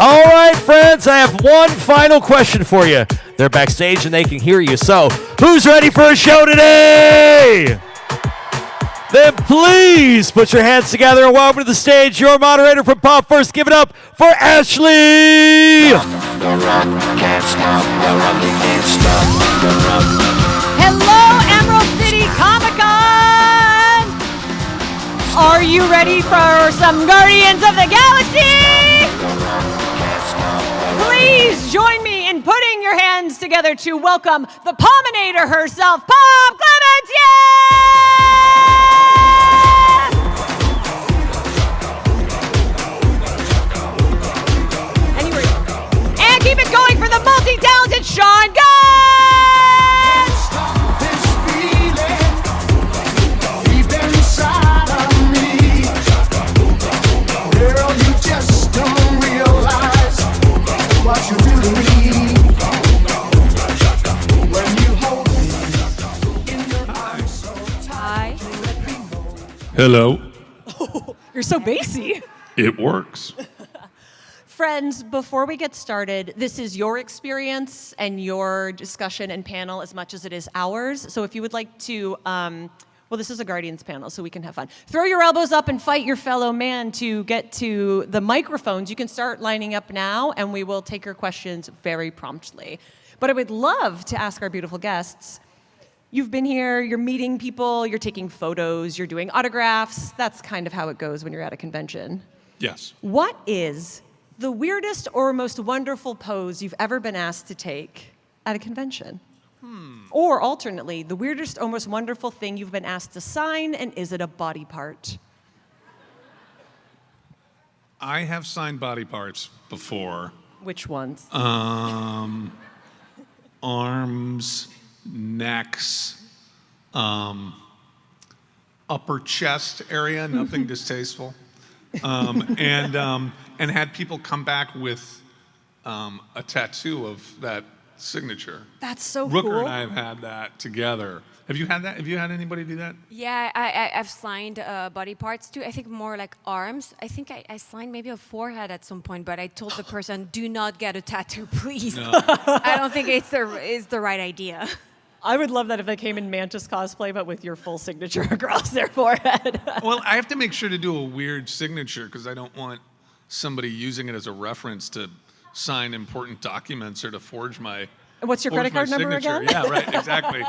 All right, friends, I have one final question for you. They're backstage and they can hear you. So, who's ready for a show today? Then please put your hands together and welcome to the stage your moderator from Popverse. Give it up for Ashley. Hello, Emerald City Comic-Con! Are you ready for some Guardians of the Galaxy? Please join me in putting your hands together to welcome the Pominator herself, Pom Klementieff! And keep it going for the multi-talented Sean Gunn! What you do to me when you hold me in your arms so tight. Hello. Oh, you're so bassy. It works. Friends, before we get started, this is your experience and your discussion and panel as much as it is ours. So if you would like to, well, this is a Guardians panel, so we can have fun. Throw your elbows up and fight your fellow man to get to the microphones. You can start lining up now, and we will take your questions very promptly. But I would love to ask our beautiful guests, you've been here, you're meeting people, you're taking photos, you're doing autographs. That's kind of how it goes when you're at a convention. Yes. What is the weirdest or most wonderful pose you've ever been asked to take at a convention? Or alternately, the weirdest or most wonderful thing you've been asked to sign, and is it a body part? I have signed body parts before. Which ones? Arms, necks, upper chest area, nothing distasteful. And had people come back with a tattoo of that signature. That's so Rooker cool. and I have had that together. Have you had that? Have you had anybody do that? Yeah, I've signed body parts too. I think more like arms. I think I signed maybe a forehead at some point, but I told the person, do not get a tattoo, please. No. I don't think it's the right idea. I would love that if they came in Mantis cosplay, but with your full signature across their forehead. Well, I have to make sure to do a weird signature because I don't want somebody using it as a reference to sign important documents or to forge my And what's your credit card number signature. again? Yeah, right, exactly.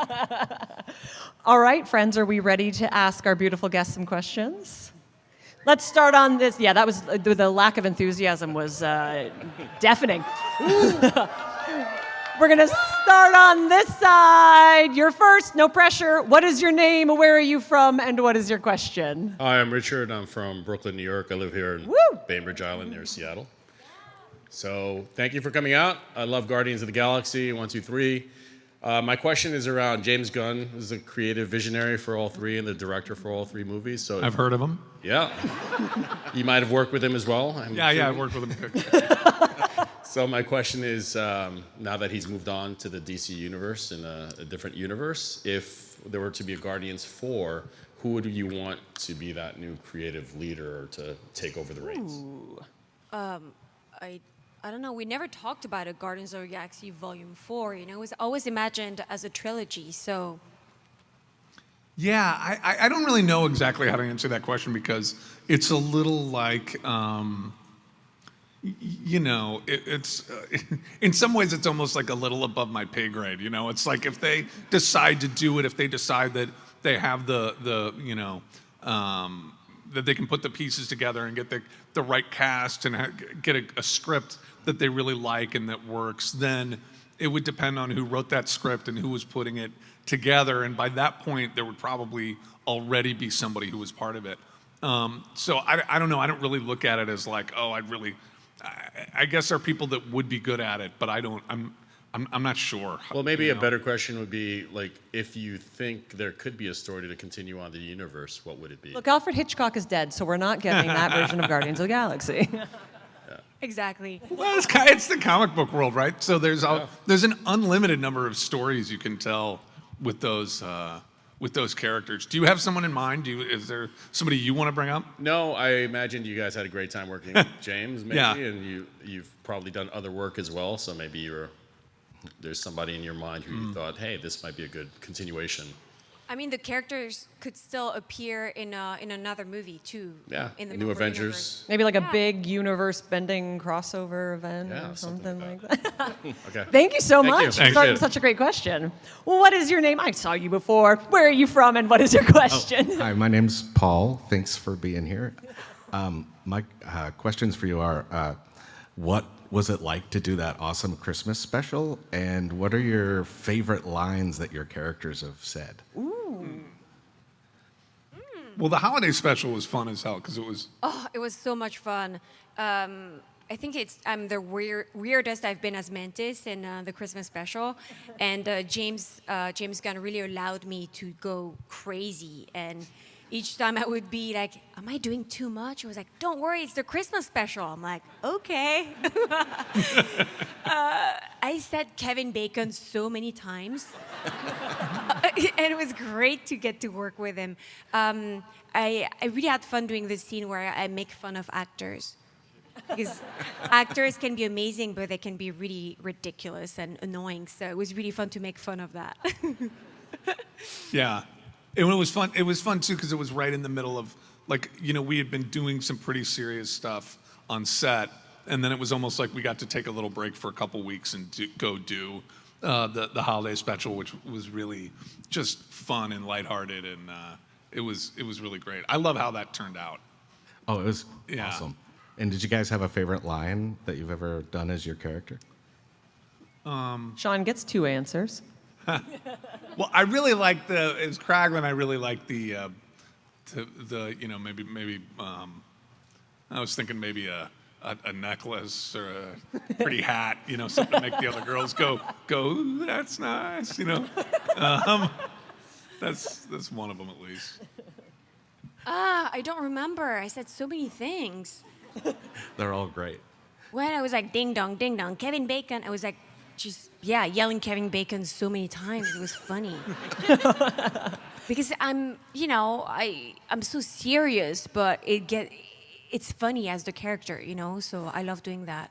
All right, friends, are we ready to ask our beautiful guests some questions? Let's start on this. Yeah, that was the lack of enthusiasm was deafening. We're gonna start on this side. You're first, no pressure. What is your name? Where are you from? And what is your question? Hi, I'm Richard. I'm from Brooklyn, New York. I live here in Woo! Bainbridge Island near Seattle. So thank you for coming out. I love Guardians of the Galaxy, 1, 2, 3. My question is around James Gunn, who's the creative visionary for all three and the director for all three movies. So I've heard of him. yeah, you might have worked with him as well. Yeah, I've worked with him. So my question is, now that he's moved on to the DC universe in a different universe, if there were to be a Guardians 4, who would you want to be that new creative leader or to take over the reins? I don't know. We never talked about a Guardians of the Galaxy Volume 4. You know, it was always imagined as a trilogy. So. Yeah, I don't really know exactly how to answer that question because it's a little like, you know, it's in some ways it's almost like a little above my pay grade. You know, it's like if they decide to do it, if they decide that they have the you know, that they can put the pieces together and get the right cast and get a script that they really like and that works, then it would depend on who wrote that script and who was putting it together. And by that point, there would probably already be somebody who was part of it. So I don't know. I don't really look at it as like, oh, I guess there are people that would be good at it, but I'm not sure. Well, maybe a better question would be, like, if you think there could be a story to continue on the universe, what would it be? Look, Alfred Hitchcock is dead, so we're not getting that version of Guardians of the Galaxy. Exactly. Well, it's the comic book world, right? So there's an unlimited number of stories you can tell with those with those characters. Do you have someone in mind? Is there somebody you want to bring up? No, I imagined you guys had a great time working with James, maybe, Yeah. and you've probably done other work as well. So maybe there's somebody in your mind who you thought, hey, this might be a good continuation. I mean, the characters could still appear in another movie too. Yeah, in the New Marvel Avengers. universe. Maybe like a Yeah. big universe-bending crossover event Yeah, or something something like like that. Okay. Thank you so Thank you. much. Thanks, for dude. such a great question. Well, what is your name? I saw you before. Where are you from, and what is your question? Hi, my name's Paul. Thanks for being here. My questions for you are, what was it like to do that awesome Christmas special? And what are your favorite lines that your characters have said? Well, the holiday special was fun as hell because it was. Oh, it was so much fun. I think I'm the weirdest I've been as Mantis in the Christmas special, and James Gunn really allowed me to go crazy. And each time I would be like, "Am I doing too much?" He was like, "Don't worry, it's the Christmas special." I'm like, "Okay." I said Kevin Bacon so many times. And it was great to get to work with him. I really had fun doing this scene where I make fun of actors. Because actors can be amazing, but they can be really ridiculous and annoying. So it was really fun to make fun of that. Yeah. And it was fun. It was fun too because it was right in the middle of, like, we had been doing some pretty serious stuff on set, and then it was almost like we got to take a little break for a couple weeks and go do the holiday special, which was really just fun and lighthearted, and it was really great. I love how that turned out. Oh, it was Yeah. awesome. And did you guys have a favorite line that you've ever done as your character? Sean gets 2 answers. Well, I really like as Kraglin. I really like the maybe I was thinking maybe a necklace or a pretty hat, something to make the other girls go, "Ooh, that's nice," That's one of them at least. I don't remember. I said so many things. They're all great. When I was like, ding dong, Kevin Bacon, I was like, yelling Kevin Bacon so many times. It was funny. Because I'm so serious, but it's funny as the character, so I love doing that.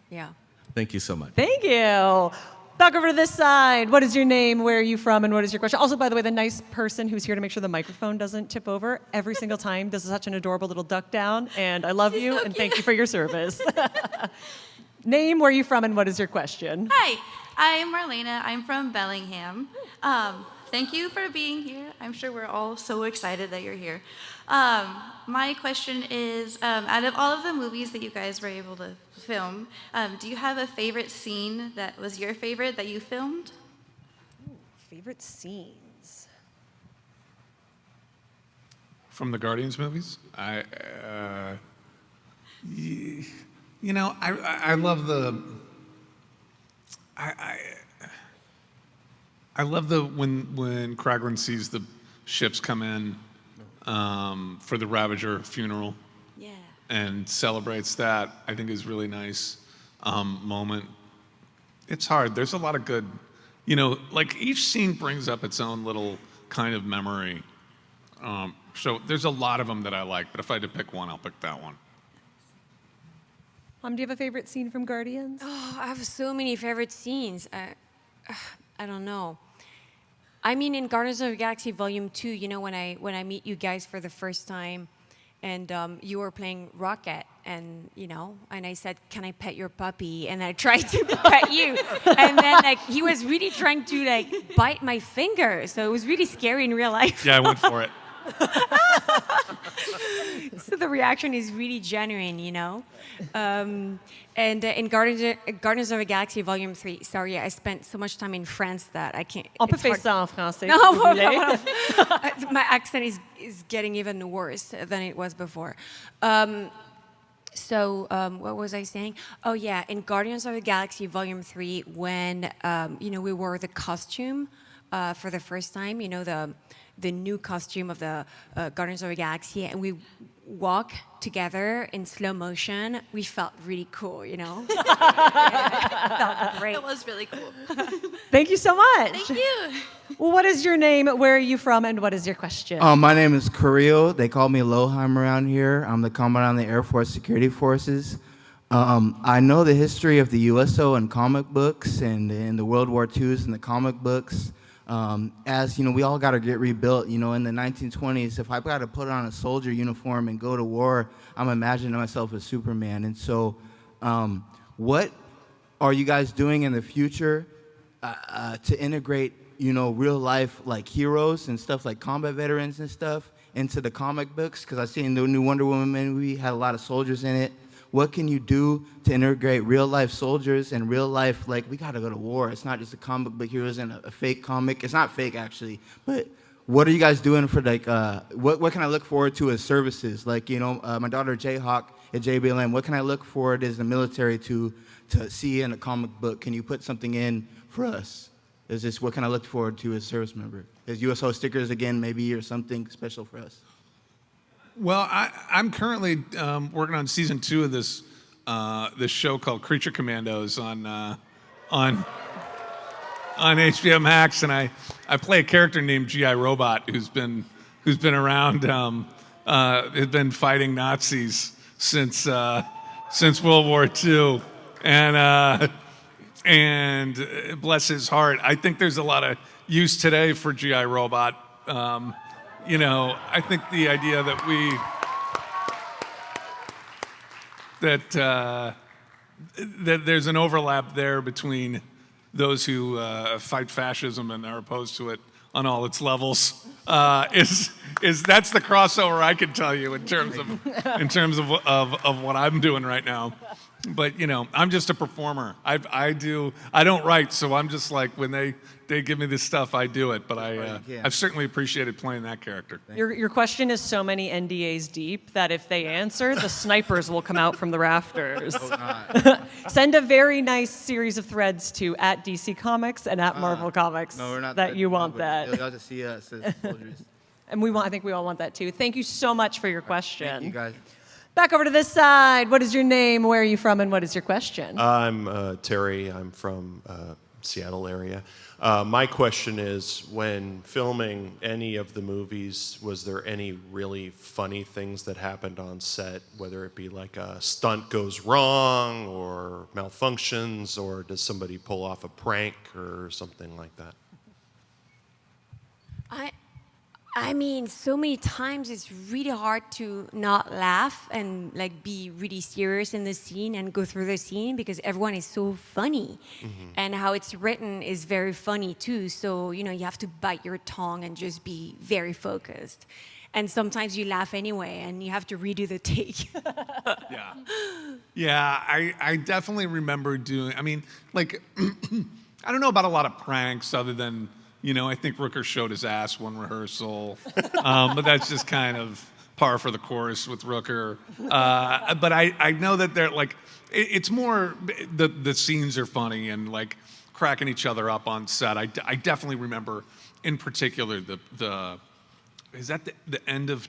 Yeah. Thank you so much. Thank you. Back over to this side. What is your name? Where are you from? And what is your question? Also, by the way, the nice person who's here to make sure the microphone doesn't tip over every single time does such an adorable little duck down. And I love you, and thank you for your service. Name, where are you from, and what is your question? Hi, I'm Marlena. I'm from Bellingham. Thank you for being here. I'm sure we're all so excited that you're here. My question is, out of all of the movies that you guys were able to film, do you have a favorite scene that was your favorite that you filmed? Favorite scenes? From the Guardians movies, I love I love when Kraglin sees the ships come in for the Ravager funeral. Yeah. And celebrates that. I think is really nice moment. It's hard. There's a lot of good, like each scene brings up its own little kind of memory. So there's a lot of them that I like, but if I had to pick one, I'll pick that one. Do you have a favorite scene from Guardians? Oh, I have so many favorite scenes. I don't know. I mean, in Guardians of the Galaxy Volume 2, when I meet you guys for the first time, and you were playing Rocket, and and I said, "Can I pet your puppy?" And I tried to pet you, and then he was really trying to bite my finger, so it was really scary in real life. Yeah, I went for it. So the reaction is really genuine, And in Guardians of the Galaxy Volume 3, sorry, I spent so much time in France that I can't. On peut it's faire hard- ça en français. No, si vous voulez. my accent is getting even worse than it was before. So what was I saying? Oh yeah, in Guardians of the Galaxy Volume 3, when we wore the costume for the first time, the new costume of the Guardians of the Galaxy, and walk together in slow motion, we felt really cool, you know? It felt great. It was really cool. Thank you so much. Thank you. Well, what is your name? Where are you from? And what is your question? My name is Kirill. They call me Loheim around here. I'm the commandant of the Air Force Security Forces. I know the history of the USO and comic books and in the World War IIs and the comic books. As you know, we all got to get rebuilt. You know, in the 1920s, if I got to put on a soldier uniform and go to war, I'm imagining myself as Superman. And so, what are you guys doing in the future to integrate, you know, real life like heroes and stuff like combat veterans and stuff into the comic books? Because I've seen the new Wonder Woman movie had a lot of soldiers in it. What can you do to integrate real life soldiers and real life, like, we gotta go to war. It's not just a comic book heroes and a fake comic. It's not fake actually, but what are you guys doing for like, what can I look forward to as services? Like, you know, my daughter Jayhawk at JBLM, what can I look forward as the military to see in a comic book? Can you put something in for us? Is this, what can I look forward to as a service member? Is USO stickers again maybe or something special for us? Well, I'm currently working on season 2 of this show called Creature Commandos on HBO Max, and I play a character named G.I. Robot who's been around, has been fighting Nazis since World War II, and bless his heart, I think there's a lot of use today for G.I. Robot. You know, I think the idea that there's an overlap there between those who fight fascism and are opposed to it on all its levels is that's the crossover I can tell you in terms of what I'm doing right now. But you know, I'm just a performer. I don't write, so I'm just like when they give me this stuff, I do it. But I've certainly appreciated playing that character. Your question is so many NDAs deep that if they answer, the snipers will come out from the rafters. Send a very nice series of threads to @DC Comics and @Marvel Comics No, we're not that you want that. You'll have to see us as soldiers. And I think we all want that too. Thank you so much for your question. Thank you guys. Back over to this side. What is your name? Where are you from? And what is your question? I'm Terry. I'm from Seattle area. My question is, when filming any of the movies, was there any really funny things that happened on set, whether it be like a stunt goes wrong or malfunctions, or does somebody pull off a prank or something like that? I mean, so many times it's really hard to not laugh and like be really serious in the scene and go through the scene because everyone is so funny. And how it's written is very funny too. So, you know, you have to bite your tongue and just be very focused. And sometimes you laugh anyway and you have to redo the take. Yeah, I definitely remember doing, I mean, like, I don't know about a lot of pranks other than, you know, I think Rooker showed his ass one rehearsal, but that's just kind of par for the course with Rooker. But I know that they're like, it's more, the scenes are funny and like cracking each other up on set. I definitely remember in particular is that the end of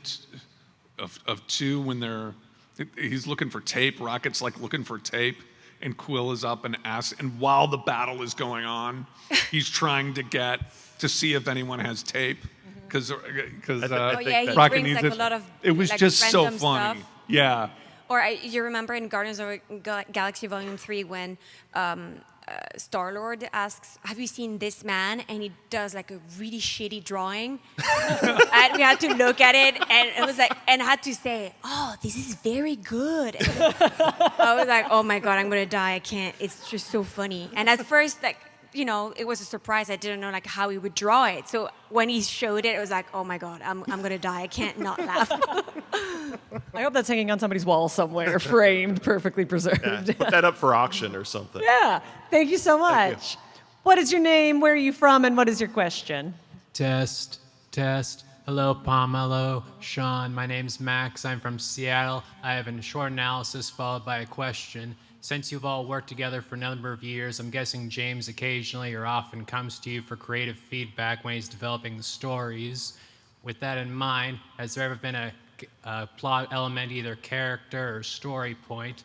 2 when he's looking for tape, Rocket's like looking for tape. And Quill is up and asks, and while the battle is going on, he's trying to see if anyone has tape, because he Rocket brings needs like it. a lot of It was like, just so random funny. stuff. Yeah. Or you remember in Guardians of the Galaxy Volume 3 when Star-Lord asks, have you seen this man? And he does like a really shitty drawing. And we had to look at it and it was like, and had to say, oh, this is very good. And I was like, oh my God, I'm gonna die. I can't, it's just so funny. And at first, like, you know, it was a surprise. I didn't know like how he would draw it. So when he showed it, it was like, oh my God, I'm gonna die. I can't not laugh. I hope that's hanging on somebody's wall somewhere, framed, perfectly preserved. Yeah, put that up for auction or something. Yeah, thank you so much. Thank you. What is your name? Where are you from? And what is your question? Test. Hello, Pom. Hello, Sean. My name's Max. I'm from Seattle. I have a short analysis followed by a question. Since you've all worked together for a number of years, I'm guessing James occasionally or often comes to you for creative feedback when he's developing the stories. With that in mind, has there ever been a plot element, either character or story point,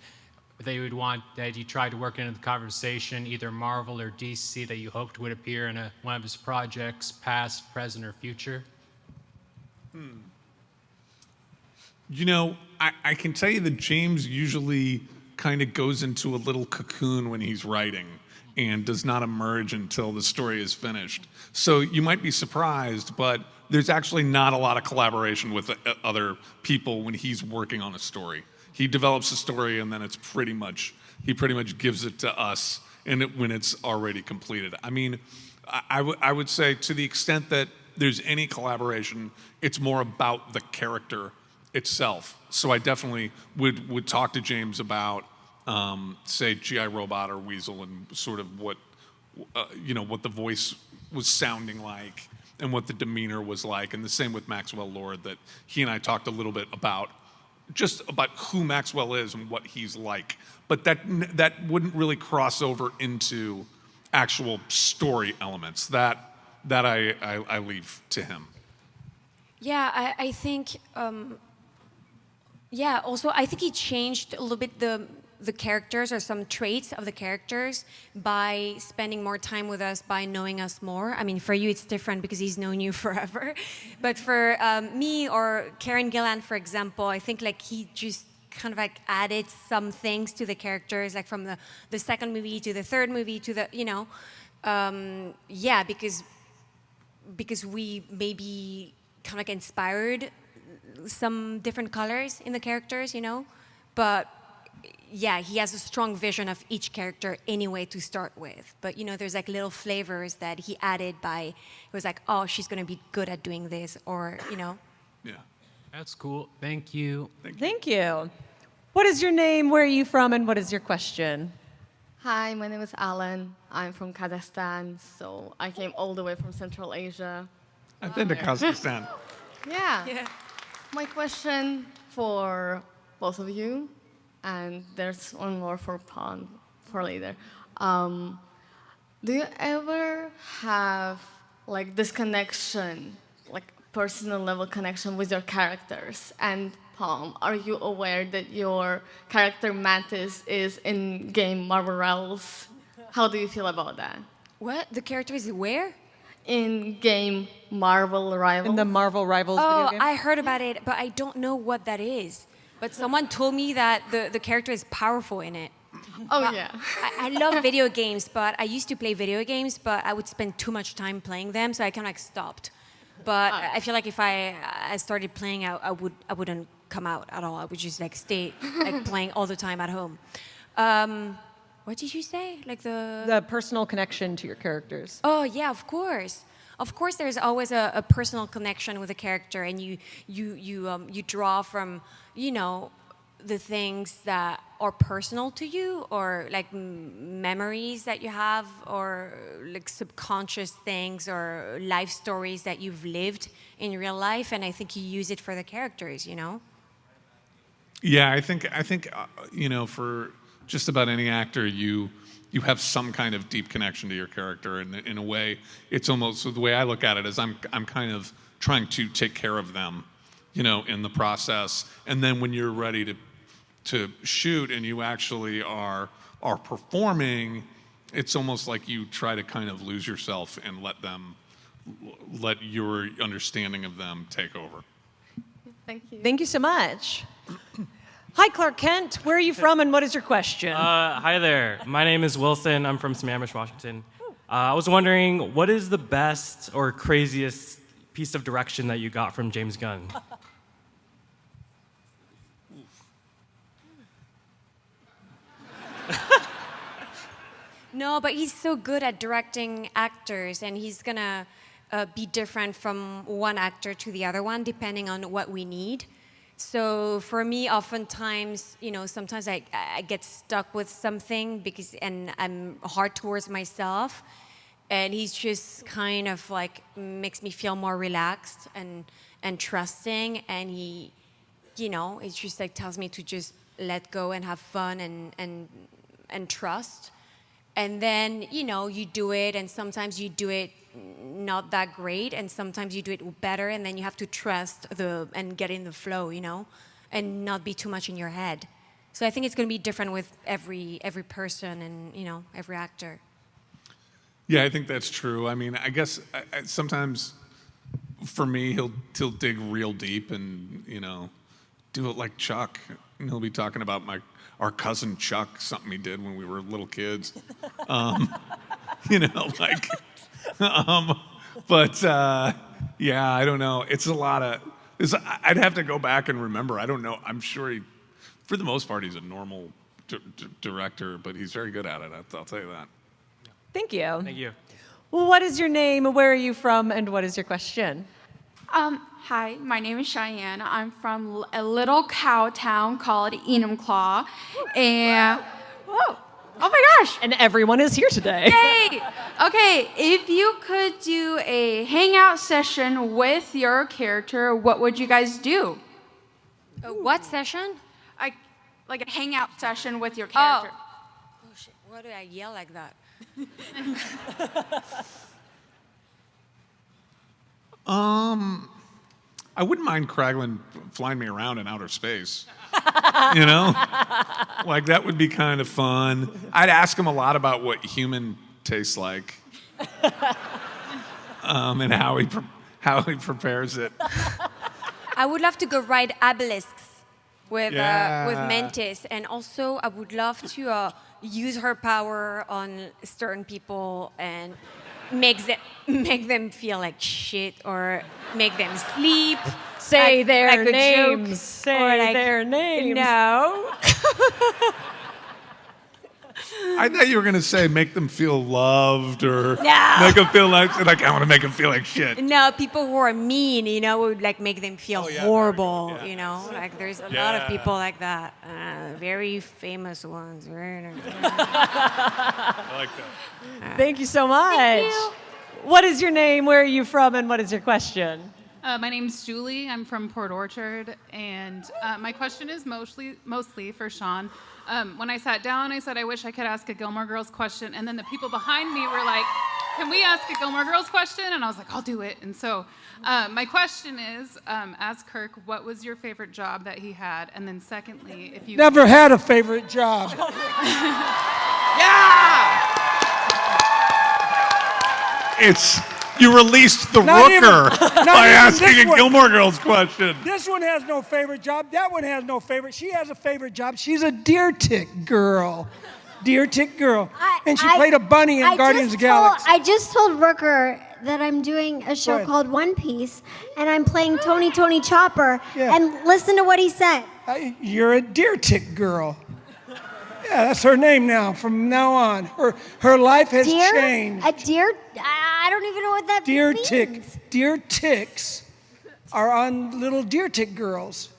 that you would want that you tried to work into the conversation, either Marvel or DC, that you hoped would appear in one of his projects, past, present, or future? You know, I can tell you that James usually kind of goes into a little cocoon when he's writing and does not emerge until the story is finished. So you might be surprised, but there's actually not a lot of collaboration with other people when he's working on a story. He develops a story and then he pretty much gives it to us when it's already completed. I mean, I would say to the extent that there's any collaboration, it's more about the character itself. So I definitely would talk to James about, say, G.I. Robot or Weasel and sort of what the voice was sounding like and what the demeanor was like. And the same with Maxwell Lord, that he and I talked a little bit about who Maxwell is and what he's like. But that wouldn't really cross over into actual story elements. That I leave to him. Yeah, I think. Also, I think he changed a little bit the characters or some traits of the characters by spending more time with us, by knowing us more. I mean, for you, it's different because he's known you forever. But for me or Karen Gillan, for example, I think like he just kind of like added some things to the characters, like from the second movie to the third movie to the, because we maybe kind of like inspired some different colors in the characters, but yeah, he has a strong vision of each character anyway to start with. But there's like little flavors that he added it was like, oh, she's gonna be good at doing this, or Yeah. That's cool. Thank you. Thank you. What is your name? Where are you from? And what is your question? Hi, my name is Alan. I'm from Kazakhstan, so I came all the way from Central Asia. I've been to Kazakhstan. Yeah. My question for both of you, and there's one more for Pom for later. Do you ever have like this connection, like personal level connection with your characters? And Pom, are you aware that your character Mantis is in game Marvel Rivals? How do you feel about that? What? The character is where? In game Marvel Rivals. In the Marvel Rivals video game? I heard about it, but I don't know what that is. But someone told me that the character is powerful in it. Oh, but yeah. I love video games, but I used to play video games, but I would spend too much time playing them, so I kind of like stopped. But I feel like if I started playing, I wouldn't come out at all. I would just like stay like playing all the time at home. What did you say? Like the personal connection to your characters. Oh yeah, of course. Of course, there's always a personal connection with a character, and you draw from the things that are personal to you, or like memories that you have, or like subconscious things or life stories that you've lived in real life, and I think you use it for the characters. Yeah, I think for just about any actor, you have some kind of deep connection to your character, and in a way, it's almost, the way I look at it is I'm kind of trying to take care of them, in the process, and then when you're ready to shoot and you actually are performing, it's almost like you try to kind of lose yourself and let your understanding of them take over. Thank you. Thank you so much. Hi, Clark Kent. Where are you from, and what is your question? Hi there. My name is Wilson. I'm from Sammamish, Washington. I was wondering, what is the best or craziest piece of direction that you got from James Gunn? No, but he's so good at directing actors, and he's gonna be different from one actor to the other one, depending on what we need. So for me, oftentimes, sometimes I get stuck with something and I'm hard towards myself, and he's just kind of like makes me feel more relaxed and trusting, and he, it's just like tells me to just let go and have fun and trust. And then, you do it, and sometimes you do it not that great, and sometimes you do it better, and then you have to trust and get in the flow, and not be too much in your head. So I think it's going to be different with every person and every actor. Yeah, I think that's true. I mean, I guess sometimes for me, he'll dig real deep and do it like Chuck, and he'll be talking about our cousin Chuck, something he did when we were little kids. Yeah, I don't know. It's a lot of. I'd have to go back and remember. I don't know. I'm sure for the most part, he's a normal director, but he's very good at it. I'll tell you that. Thank you. Thank you. Well, what is your name? Where are you from? And what is your question? Hi, my name is Cheyenne. I'm from a little cow town called Enumclaw. And, whoa, oh my gosh. And everyone is here today. Yay! Okay, if you could do a hangout session with your character, what would you guys do? A what session? Like a hangout session with your character. Oh shit, why do I yell like that? I wouldn't mind Kraglin flying me around in outer space. Like that would be kind of fun. I'd ask him a lot about what human tastes like, and how he prepares it. I would love to go ride obelisks with Yeah. Mantis, and also I would love to use her power on certain people and make them feel like shit or make them sleep. Say their like a names. joke, Say or like, their names. No. I thought you were gonna say make them feel loved or No. make them feel like I want to make them feel like shit. No, people who are mean, would like make them feel horrible, Like there's a lot of people like that. Very famous ones. I like that. Thank you so much. Thank you. What is your name? Where are you from? And what is your question? My name's Julie. I'm from Port Orchard, and my question is mostly for Sean. When I sat down, I said I wish I could ask a Gilmore Girls question, and then the people behind me were like, "Can we ask a Gilmore Girls question?" And I was like, "I'll do it." And so, my question is, as Kirk, what was your favorite job that he had? And then, secondly, if you Never had a favorite job. You released the Not even- Rooker not by even asking this a one. Gilmore Girls question. This one has no favorite job. That one has no favorite. She has a favorite job. She's a deer tick girl. Deer tick girl. And she played a bunny in Guardians of the Galaxy. I just told Rooker that I'm doing a Go show ahead. called One Piece, and I'm playing Tony Chopper. Yeah. And listen to what he said. You're a deer tick girl. Yeah, that's her name now. From now on, her life has changed. A deer? I don't even know what that Deer means. tick. Deer ticks are on little deer tick girls.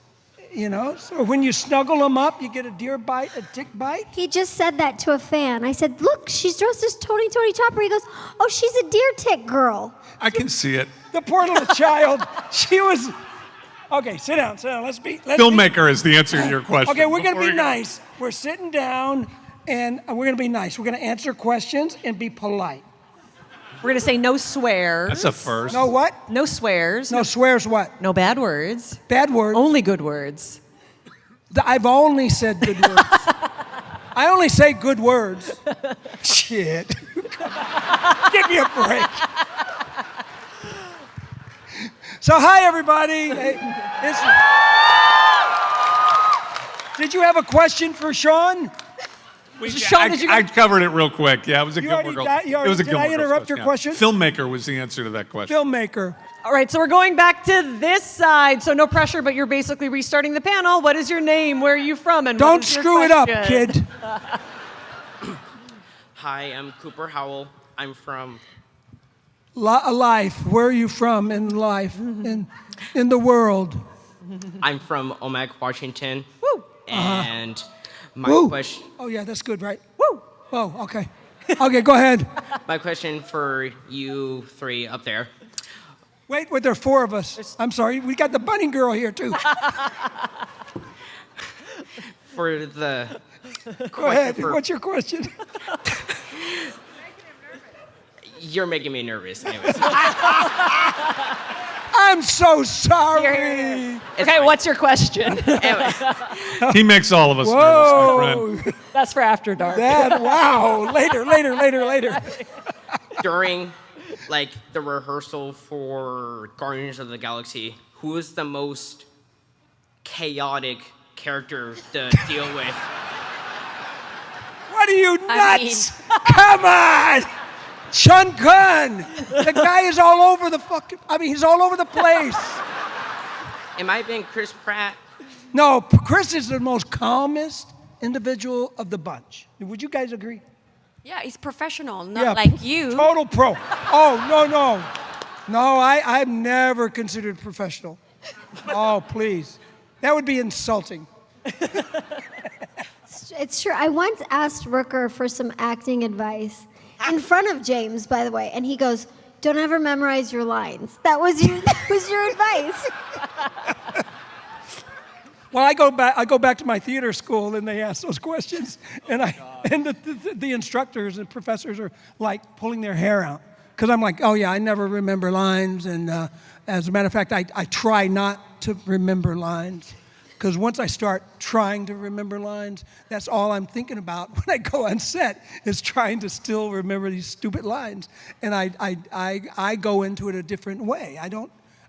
So when you snuggle them up, you get a tick bite. He just said that to a fan. I said, "Look, she's dressed as Tony Chopper." He goes, "Oh, she's a deer tick girl." I can see it. The poor little child. She was. Okay, sit down. Let's be. Filmmaker is the answer to your question. Okay, we're going to Before be we go- nice. We're sitting down, and we're going to be nice. We're going to answer questions and be polite. We're going to say no swears. That's a first. No what? No swears. No swears what? No bad words. Bad words? Only good words. I've only said good words. I only say good words. Shit. Give me a break. So, hi, everybody. Hey, did you have a question for Sean? I covered it real quick. Yeah, it was a You Gilmore already Girls. got- you It was a already- did Gilmore I Girls interrupt your question? Filmmaker was the answer to that question. Filmmaker. All right, so we're going back to this side. So no pressure, but you're basically restarting the panel. What is your name? Where are you from? And Don't what is your screw it up, question? kid. Hi, I'm Cooper Howell. I'm from Life. Where are you from in life? In the world? I'm from Omak, Washington. Woo. And my Woo. question Oh, yeah, that's good, right? Woo. Oh, okay. Okay, go ahead. my question for you three up there. Wait, there are four of us. I'm sorry. We got the bunny girl here, too. For the Go ahead. for- What's your question? You're making me nervous. Anyways. I'm so sorry. Okay, what's your question? He makes all of us nervous, my friend. That's for after dark. Wow. Later. During, like, the rehearsal for Guardians of the Galaxy, who is the most chaotic character to deal with? What are you, nuts? Come on! Sean Gunn! The guy is all over the he's all over the place. Am I being Chris Pratt? No, Chris is the most calmest individual of the bunch. Would you guys agree? Yeah, he's professional, not like you. Total pro. Oh, no. No, I've never considered professional. Oh, please. That would be insulting. It's true. I once asked Rooker for some acting advice in front of James, by the way, and he goes, "Don't ever memorize your lines." That was your advice. Well, I go back to my theater school, and they ask those questions, and the instructors and professors are like pulling their hair out because I'm like, oh yeah, I never remember lines, and as a matter of fact, I try not to remember lines. Because once I start trying to remember lines, that's all I'm thinking about when I go on set is trying to still remember these stupid lines. And I go into it a different way.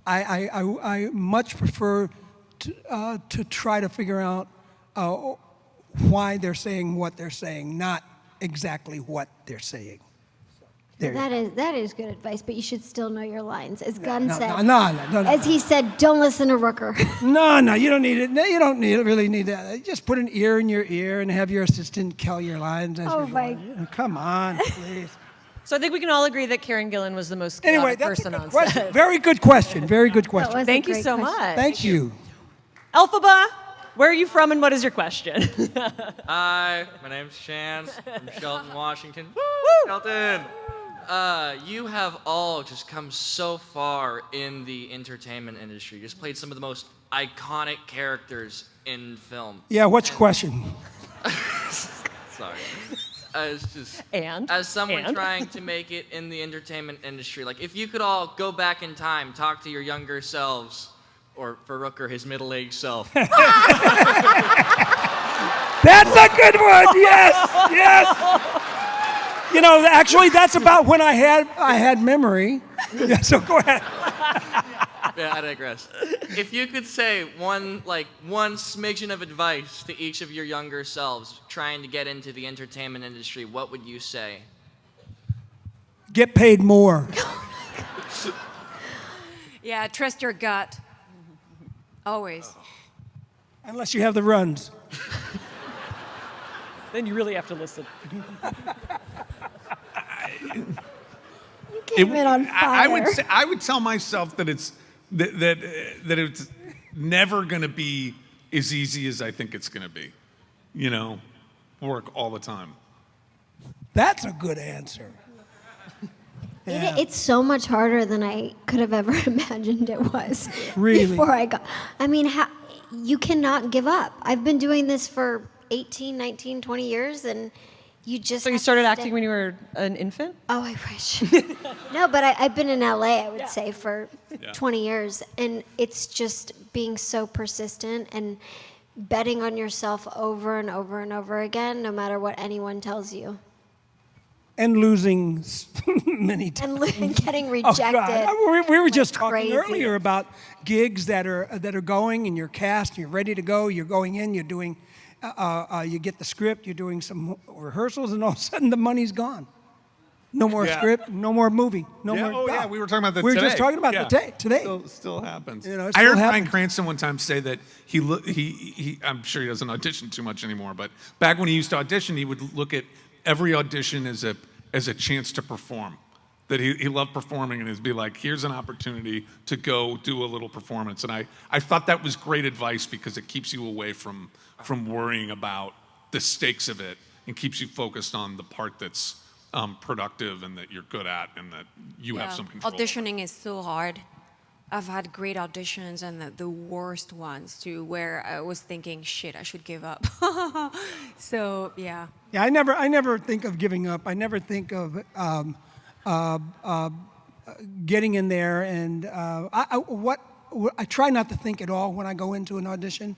I much prefer to try to figure out why they're saying what they're saying, not exactly what they're saying. That is good advice, but you should still know your lines. As Gunn said. No. As he said, don't listen to Rooker. No, you don't need it. No, you don't really need that. Just put an ear in your ear and have your assistant tell your lines as you're going. Come on, please. So I think we can all agree that Karen Gillan was the most chaotic person on set. Very good question. Very good question. Thank you so much. Thank you. Elphaba, where are you from and what is your question? Hi, my name's Chance from Shelton, Washington. Woo! Shelton! You have all just come so far in the entertainment industry. You just played some of the most iconic characters in film. Yeah, what's your question? Sorry. It's just, as someone trying to make it in the entertainment industry, like if you could all go back in time, talk to your younger selves, or for Rooker, his middle-aged self. That's a good one. Yes. You know, actually, that's about when I had memory. Yeah, so go ahead. Yeah, I digress. If you could say one smidgen of advice to each of your younger selves trying to get into the entertainment industry, what would you say? Get paid more. Yeah, trust your gut. Always. Unless you have the runs. Then you really have to listen. You came in on fire. I would tell myself that it's never going to be as easy as I think it's going to be. You know, work all the time. That's a good answer. Yeah. It's so much harder than I could have ever imagined it was. Really? Before I got. I mean, you cannot give up. I've been doing this for 18, 19, 20 years, and you just. So you started acting when you were an infant? Oh, I wish. No, but I've been in LA, I would say, for 20 years, and it's just being so persistent and betting on yourself over and over and over again, no matter what anyone tells you. And losing many times. And getting rejected. Oh, God. We were just talking crazy. earlier about gigs that are going, and you're cast, and you're ready to go. You're going in. You're doing. You get the script. You're doing some rehearsals, and all of a sudden the money's gone. No more script. No more movie. No more. Oh yeah, we were talking about that. We were today. just talking about today. Still happens. You know, I heard Bryan Cranston one time say that he I'm sure he doesn't audition too much anymore, but back when he used to audition, he would look at every audition as a chance to perform. That he loved performing, and it'd be like, here's an opportunity to go do a little performance. And I thought that was great advice because it keeps you away from worrying about the stakes of it and keeps you focused on the part that's productive and that you're good at and that you have some control. Auditioning is so hard. I've had great auditions and the worst ones too, where I was thinking, shit, I should give up. So yeah. Yeah, I never think of giving up. I never think of getting in there, and I try not to think at all when I go into an audition.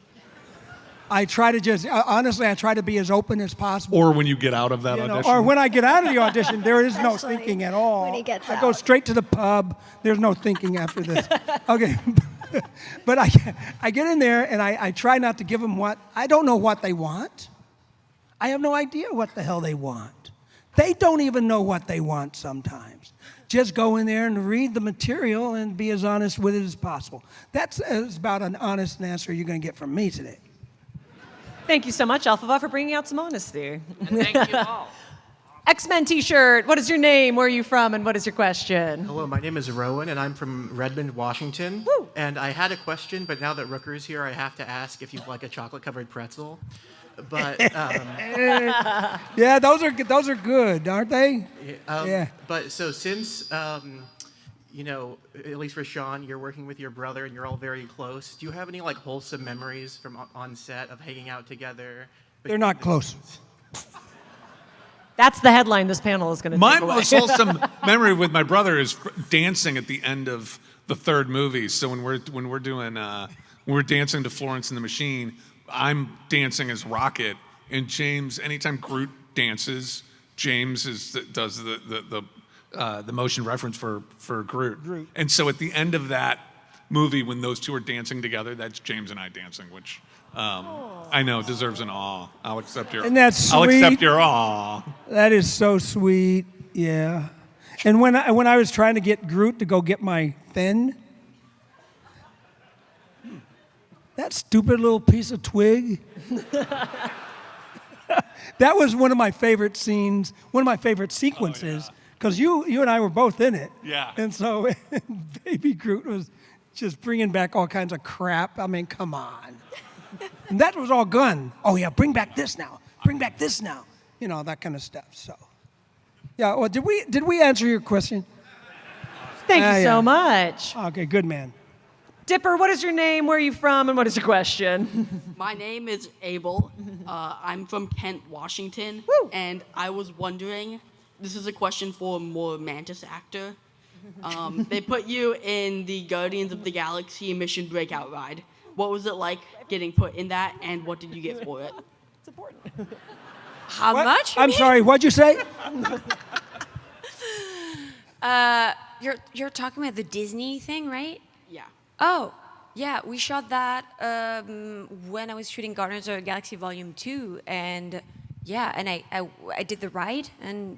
I try to just, honestly, I try to be as open as possible. Or when you get out of that audition. Or when I get out of the audition, there is no Especially thinking at all. when he gets I go out. straight to the pub. There's no thinking after this. Okay. But I get in there, and I try not to give them I don't know what they want. I have no idea what the hell they want. They don't even know what they want sometimes. Just go in there and read the material and be as honest with it as possible. That's about an honest answer you're going to get from me today. Thank you so much, Alphaba, for bringing out some honesty. And thank you all. X-Men t-shirt. What is your name? Where are you from? And what is your question? Hello, my name is Rowan, and I'm from Redmond, Washington. Woo. And I had a question, but now that Rooker is here, I have to ask if you'd like a chocolate-covered pretzel. But yeah, those are good, aren't they? Yeah. But so since you know, at least for Sean, you're working with your brother, and you're all very close. Do you have any like wholesome memories from on set of hanging out together? They're not close. That's the headline this panel is going to My take away. most wholesome memory with my brother is dancing at the end of the third movie. So when we're dancing to Florence and the Machine, I'm dancing as Rocket, and James. Anytime Groot dances, James does the motion reference for Groot. And so at the end of that movie, when those two are dancing together, that's James and I dancing, which I know deserves an awe. I'll accept your. And that's sweet. I'll accept your awe. That is so sweet. Yeah. And when I was trying to get Groot to go get my fin, that stupid little piece of twig. That was one of my favorite scenes, one of my favorite sequences, because you and I were both in it. Yeah. And so Baby Groot was just bringing back all kinds of crap. I mean, come on. And that was all Gunn. Oh yeah, bring back this now. Bring back this now. You know, that kind of stuff. So, yeah. Well, did we answer your question? Thank you so much. Okay, good man. Dipper, what is your name? Where are you from? And what is your question? My name is Abel. I'm from Kent, Washington. And I was wondering, this is a question for a more Mantis actor. They put you in the Guardians of the Galaxy Mission Breakout ride. What was it like getting put in that, and what did you get for it? It's important. How much? I'm sorry, what'd you say? You're talking about the Disney thing, right? Yeah. Oh, yeah, we shot that when I was shooting Guardians of the Galaxy Volume 2, and yeah, and I did the ride,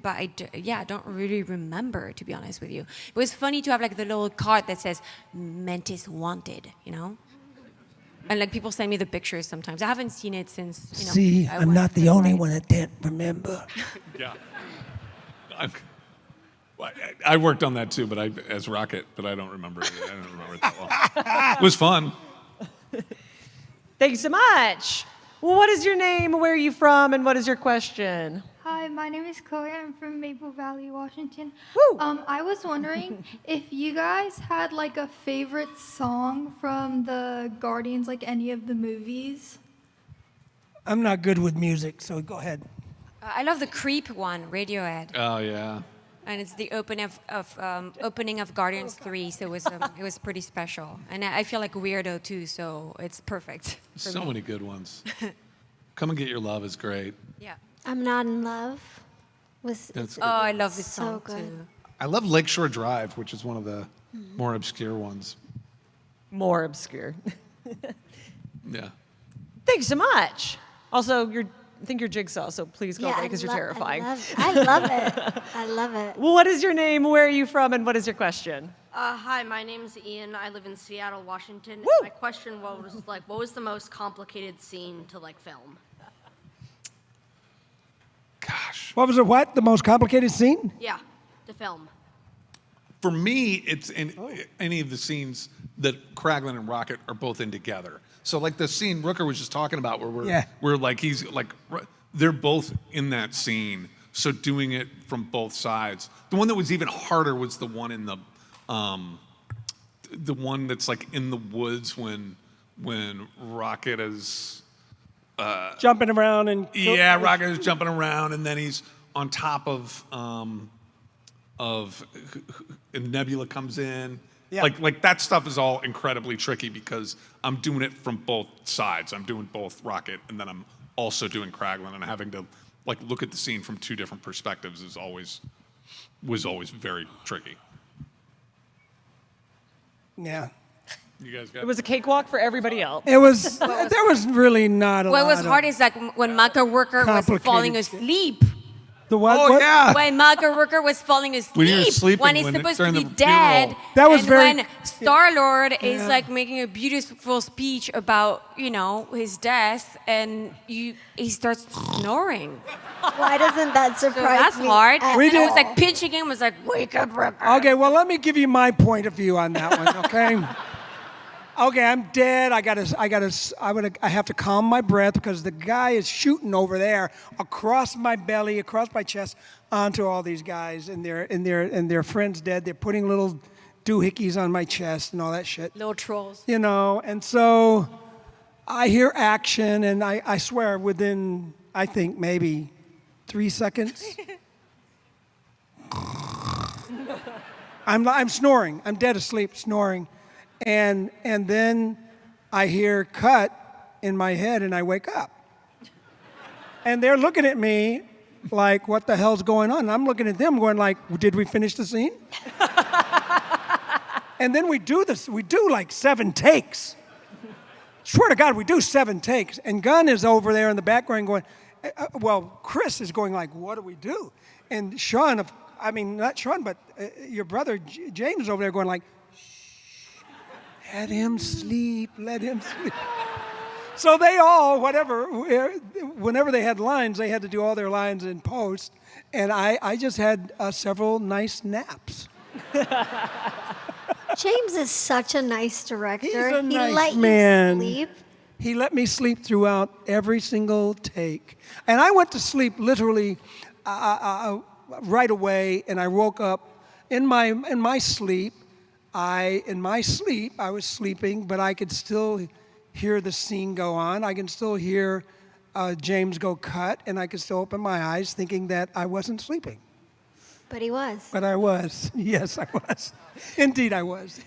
but I don't really remember, to be honest with you. It was funny to have like the little card that says Mantis wanted, you know? And like people send me the pictures sometimes. I haven't seen it since, you know. See, I'm not the only one that can't remember. Yeah. I worked on that too, but as Rocket, but I don't remember it. I don't remember it that well. It was fun. Thank you so much. Well, what is your name? Where are you from? And what is your question? Hi, my name is Chloe. I'm from Maple Valley, Washington. Woo! I was wondering if you guys had like a favorite song from the Guardians, like any of the movies. I'm not good with music, so go ahead. I love the Creep one, Radiohead. Oh yeah. And it's the opening of Guardians 3, so it was pretty special. And I feel like a weirdo too, so it's perfect. For So me. many good ones. Come and Get Your Love is great. Yeah. I'm Not in Love. That's Oh, I love this so song good. too. I love Lakeshore Drive, which is one of the more obscure ones. More obscure. Yeah. Thank you so much. Also, I think you're Jigsaw, so please go away because you're terrifying. I love it. I love it. Well, what is your name? Where are you from? And what is your question? Hi, my name's Ian. I live in Seattle, Washington. My question was like, what was the most complicated scene to like film? What was it? What? The most complicated scene? Yeah, to film. For me, it's in any of the scenes that Kraglin and Rocket are both in together. So like the scene Rooker was just talking about where we're like, he's like, they're both in that scene. So doing it from both sides. The one that was even harder was the one in the one that's like in the woods when Rocket is Jumping around and Rocket is jumping around, and then he's on top of and Nebula comes in. Yeah. Like that stuff is all incredibly tricky because I'm doing it from both sides. I'm doing both Rocket and then I'm also doing Kraglin, and having to like look at the scene from two different perspectives was always very tricky. Yeah. You guys got It was a cakewalk for everybody else. It was. There was really not a What lot was of hard is like when Michael Rooker was complicated falling shit. asleep. The what? Oh, what? yeah. When Michael Rooker was falling asleep, When he was sleeping, when he's when supposed to during be the dead, funeral. That was and very- when Star-Lord is Yeah. like making a beautiful speech about his death, and he starts snoring. Why doesn't that So surprise that's me? hard. at We And I was did- like pinching him, was like, wake up, Rooker. Okay, well, let me give you my point of view on that one, okay? Okay, I'm dead. I have to calm my breath because the guy is shooting over there across my belly, across my chest, onto all these guys, and their friends dead. They're putting little doohickeys on my chest and all that shit. Little trolls. And so I hear action, and I swear within, I think, maybe 3 seconds, I'm snoring. I'm dead asleep, snoring. And then I hear cut in my head, and I wake up. And they're looking at me like, what the hell's going on? And I'm looking at them going like, did we finish the scene? And then we do like 7 takes. Swear to God, we do 7 takes. And Gunn is over there in the background going, Chris is going like, what do we do? And Sean, not Sean, but your brother James is over there going like, let him sleep, let him sleep. So they all, whenever they had lines, they had to do all their lines in post. And I just had several nice naps. James is such a nice director. He's a He nice let man. you sleep. He let me sleep throughout every single take. And I went to sleep literally right away, and I woke up in my sleep. I was sleeping, but I could still hear the scene go on. I can still hear James go cut, and I could still open my eyes thinking that I wasn't sleeping. But he was. But I was. Yes, I was. Indeed, I was.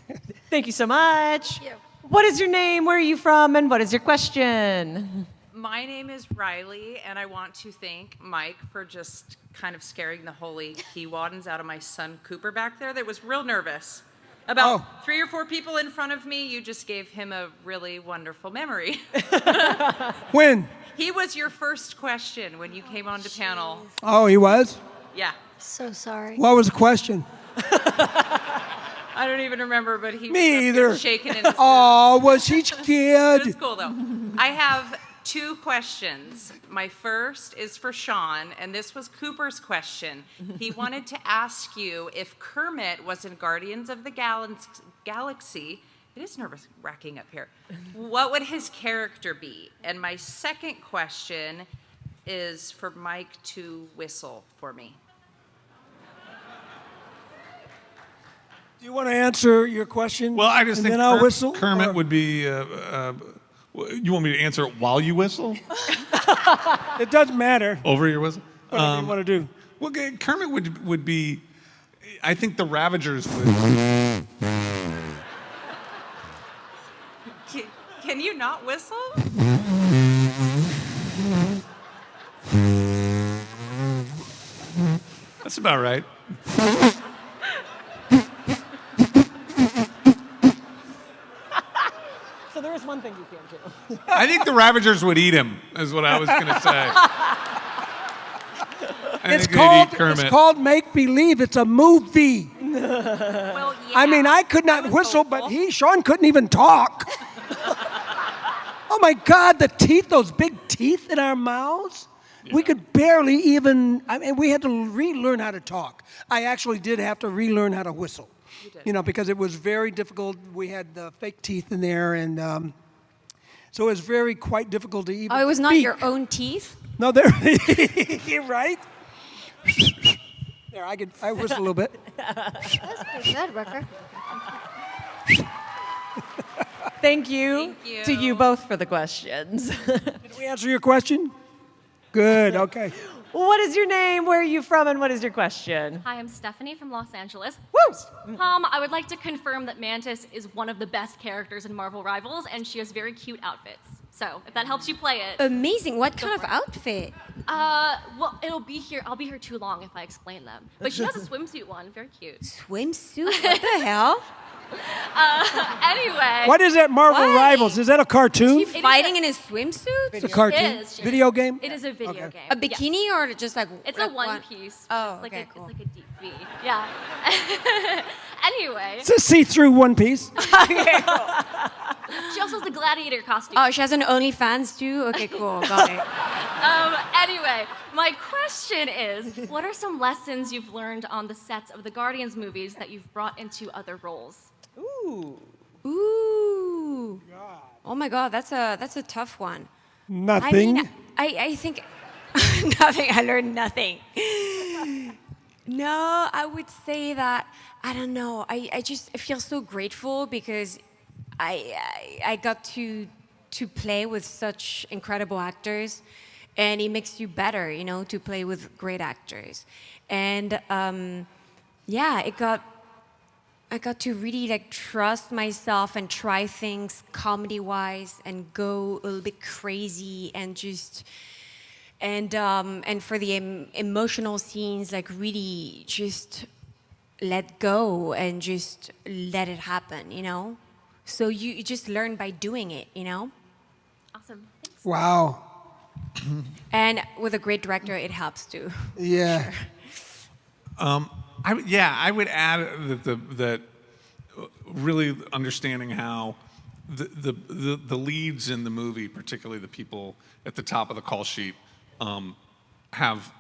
Thank you so much. What is your name? Where are you from? And what is your question? My name is Riley, and I want to thank Mike for just kind of scaring the holy Keewaddins out of my son Cooper back there that was real nervous. About 3 or 4 people in front of me, you just gave him a really wonderful memory. When? He was your first question when you came on the panel. Oh, he was? Yeah. So sorry. What was the question? I don't even remember, but he Me was either. shaking in his Oh, was he scared? It was cool, though. I have 2 questions. My first is for Sean, and this was Cooper's question. He wanted to ask you if Kermit was in Guardians of the Galaxy. It is nerve-wracking up here. What would his character be? And my second question is for Mike to whistle for me. Do you want to answer your question? Well, I just and think then I'll whistle. Kermit or- would be. You want me to answer it while you whistle? It doesn't matter. Over your whistle? Whatever you want to do. Well, Kermit would be. I think the Ravagers would. Can you not whistle? That's about right. So there is one thing you can't do. I think the Ravagers would eat him, is what I was going to say. It's called Make Believe. It's a movie. I mean, I could not whistle, but Sean couldn't even talk. Oh my God, the teeth, those big teeth in our mouths. Yeah. We could barely even, we had to relearn how to talk. I actually did have to relearn how to whistle. Because it was very difficult. We had the fake teeth in there, and so it was quite difficult to even Oh, it was not speak. your own teeth? No, you're right. There, I whistle a little bit. That's pretty good, Rooker. Thank you to you both for the questions. Did we answer your question? Good, okay. What is your name? Where are you from? And what is your question? Hi, I'm Stephanie from Los Angeles. Woo! Pom, I would like to confirm that Mantis is one of the best characters in Marvel Rivals, and she has very cute outfits. So, if that helps you play it. Amazing. What kind of outfit? Well, I'll be here too long if I explain them. But she has a swimsuit one, very cute. Swimsuit? What the hell? Anyway. What is that Marvel Rivals? Is that a cartoon? Fighting in a swimsuit? It's a cartoon? Video game? It is a video game. A bikini or just like... It's a one piece. Oh, it's like okay, It's like a deep V. Yeah. Anyway. It's a see-through one piece. She also has the gladiator costume. Oh, she has an OnlyFans too? Okay, cool. Got it. Anyway, my question is, what are some lessons you've learned on the sets of the Guardians movies that you've brought into other roles? Ooh. Ooh. Oh my God, that's a tough one. Nothing. I mean, I think nothing. I learned nothing. No, I would say that I don't know. I feel so grateful because I got to play with such incredible actors, and it makes you better, you know, to play with great actors. And yeah, I got to really like trust myself and try things comedy-wise and go a little bit crazy and just and for the emotional scenes, like really just let go and just let it happen, you know. So you just learn by doing it, you know. Awesome. Thanks. Wow. And with a great director, it helps too. Yeah. Sure. I would add that really understanding how the leads in the movie, particularly the people at the top of the call sheet, have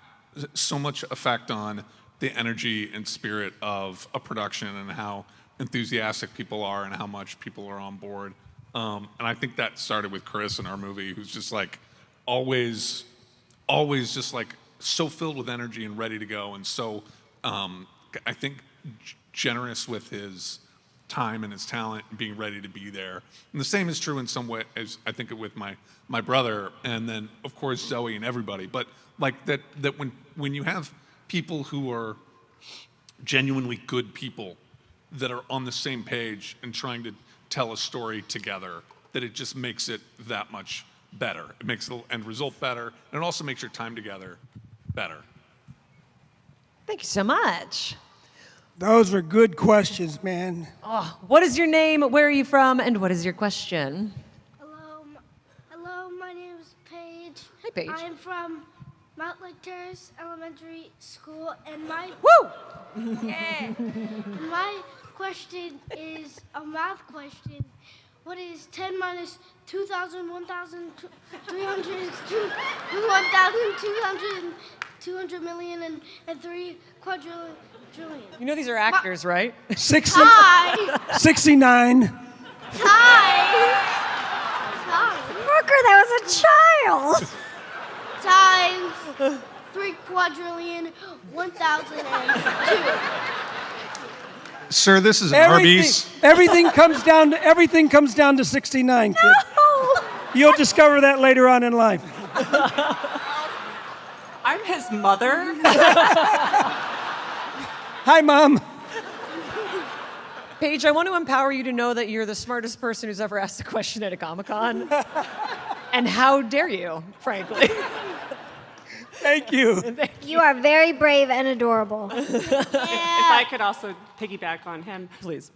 so much effect on the energy and spirit of a production and how enthusiastic people are and how much people are on board. And I think that started with Chris in our movie, who's just like always just like so filled with energy and ready to go, and so I think generous with his time and his talent and being ready to be there. And the same is true in some way as I think with my brother, and then of course Zoe and everybody. But like that when you have people who are genuinely good people that are on the same page and trying to tell a story together, that it just makes it that much better. It makes the end result better, and it also makes your time together better. Thank you so much. Those were good questions, man. Oh, what is your name? Where are you from? And what is your question? Hello, my name is Paige. Hi, Paige. I am from Mount Lake Terrace Elementary School, and my my question is a math question. What is 10 minus 2,000, 1,300, 1,200, 200 million, and 3 quadrillion? You know these are actors, right? 69. Rooker, that was a child. Times 3 quadrillion, 1,002. Sir, this is an Arby's. Everything comes down to 69, kid. No. You'll discover that later on in life. I'm his mother. Hi, Mom. Paige, I want to empower you to know that you're the smartest person who's ever asked a question at a Comic-Con. And how dare you, frankly. Thank you. You are very brave and adorable. If I could also piggyback on him. Please.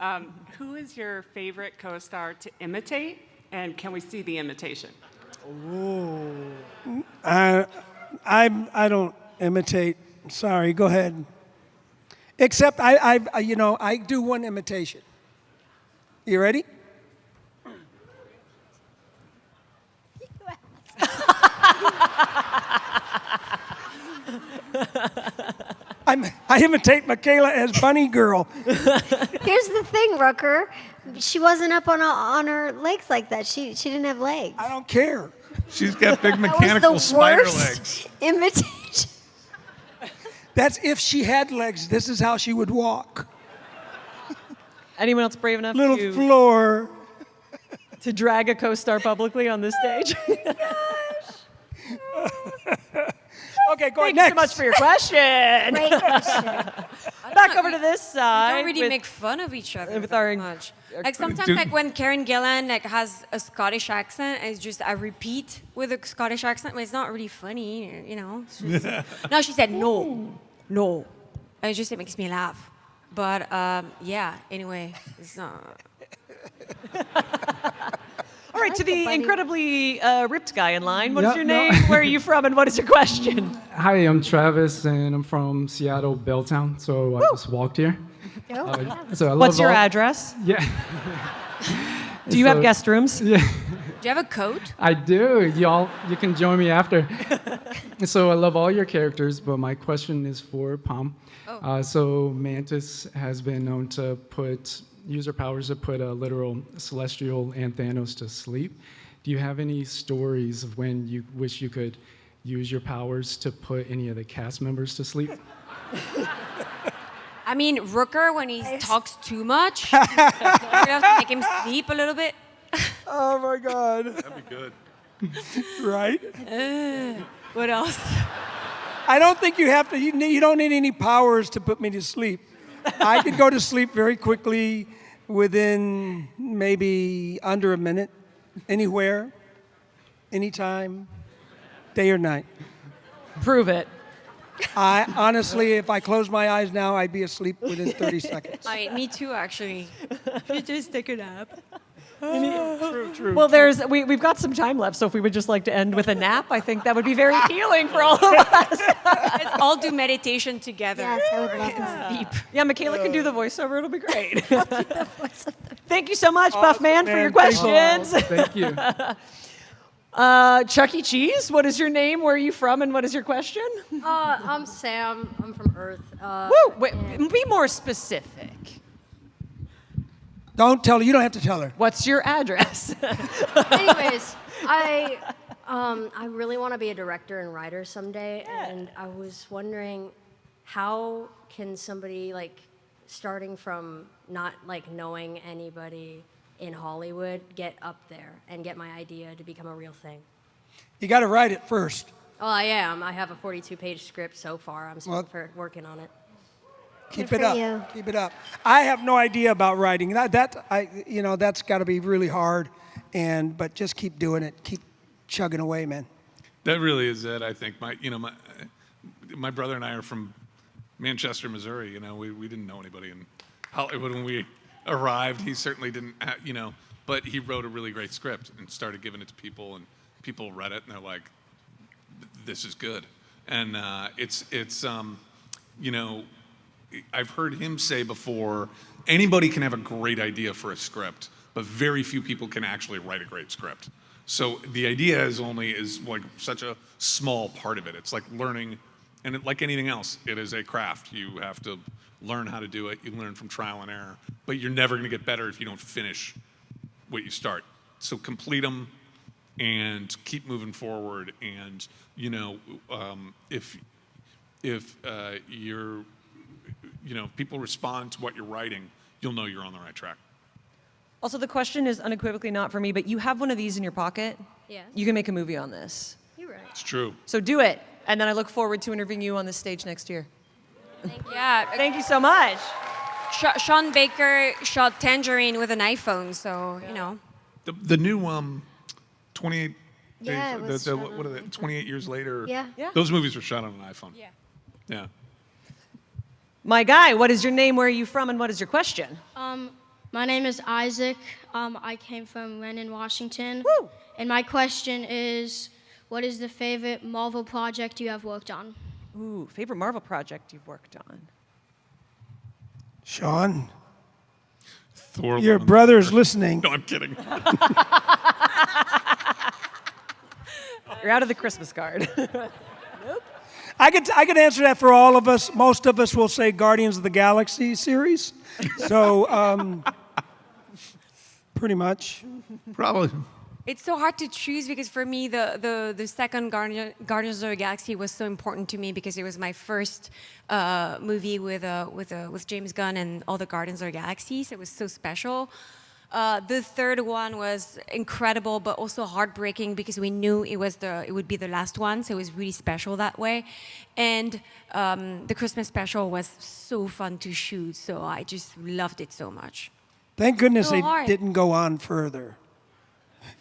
Who is your favorite co-star to imitate, and can we see the imitation? Ooh. I don't imitate. Sorry, go ahead. Except I do one imitation. You ready? I imitate Mikaela as Bunny Girl. Here's the thing, Rooker. She wasn't up on her legs like that. She didn't have legs. I don't care. She's got big mechanical spider legs. Imitation. That's if she had legs. This is how she would walk. Anyone else brave enough Little to floor. to drag a co-star publicly on this stage? Okay, Okay, go Thank next. you so much for your question. Great question. Back over to this side. We don't really with- make fun of each other with that our- much. Like sometimes, Dude. like when Karen Gillan like has a Scottish accent, it's just I repeat with a Scottish accent, but it's not really funny, you know. It's just- no, she said no. It just it makes me laugh. But yeah. Anyway, it's not. All right, to the incredibly ripped guy in line. What is Yeah, your no. name? Where are you from? And what is your question? Hi, I'm Travis, and I'm from Seattle, Belltown. So I just walked here. So I love What's your all- address? Yeah. Do you have So- guest rooms? Yeah, Do you have a coat? I do. You can join me after. So I love all your characters, but my question is for Pom. So Mantis has been known to use her powers to put a literal Celestial and Thanos to sleep. Do you have any stories of when you wish you could use your powers to put any of the cast members to sleep? I mean, Rooker when he talks too much, you have to make him sleep a little bit. Oh my God. That'd be good. Right? What else? I don't think you have to. You don't need any powers to put me to sleep. I could go to sleep very quickly within maybe under a minute, anywhere, anytime, day or night. Prove it. I honestly, if I close my eyes now, I'd be asleep within 30 seconds. Me too, actually. You just take a nap. True. Well, we've got some time left, so if we would just like to end with a nap, I think that would be very healing for all of us. Let's all do meditation together. Yes, I would love that. Sleep. Yeah, Michaela can do the voiceover. It'll be great. Thank you so much, Buff Man, for your Thank you. questions. Thank you. Chuck E. Cheese, what is your name? Where are you from? And what is your question? I'm Sam. I'm from Earth. Woo! Wait, be more specific. Don't tell her. You don't have to tell her. What's your address? Anyways, I really want to be a director and writer someday, and I was wondering, how can somebody like starting from not like knowing anybody in Hollywood get up there and get my idea to become a real thing? You got to write it first. Oh, I am. I have a 42-page script so far. I'm still Well- working on it. Keep Good it for up. you. Keep it up. I have no idea about writing. That's got to be really hard. But just keep doing it. Keep chugging away, man. That really is it. I think my brother and I are from Manchester, Missouri. You know, we didn't know anybody in Hollywood when we arrived. He certainly didn't, but he wrote a really great script and started giving it to people, and people read it and they're like, "This is good." And I've heard him say before, anybody can have a great idea for a script, but very few people can actually write a great script. So the idea is like such a small part of it. It's like learning, and like anything else, it is a craft. You have to learn how to do it. You learn from trial and error, but you're never going to get better if you don't finish what you start. So complete them and keep moving forward. And if people respond to what you're writing, you'll know you're on the right track. Also, the question is unequivocally not for me, but you have one of these in your pocket. Yes. You can make a movie on this. You're right. It's true. So do it. And then I look forward to interviewing you on this stage next year. Yeah. Thank you so much. Sean Baker shot Tangerine with an iPhone, so you know. The new 28 Yeah, it days, was shot on what are they? 28 years later. Yeah. Those movies were shot on an iPhone. Yeah. My guy, what is your name? Where are you from? And what is your question? My name is Isaac. I came from Renton, Washington. Woo! And my question is, what is the favorite Marvel project you have worked on? Ooh, favorite Marvel project you've worked on? Sean, Thor. your brother's listening. No, I'm kidding. You're out of the Christmas card. I could answer that for all of us. Most of us will say Guardians of the Galaxy series. So, pretty much. Probably. It's so hard to choose because for me, the second Guardians of the Galaxy was so important to me because it was my first movie with James Gunn and all the Guardians of the Galaxy. So it was so special. The third one was incredible, but also heartbreaking because we knew it would be the last one, so it was really special that way. And the Christmas special was so fun to shoot, so I just loved it so much. Thank goodness So they hard. didn't go on further.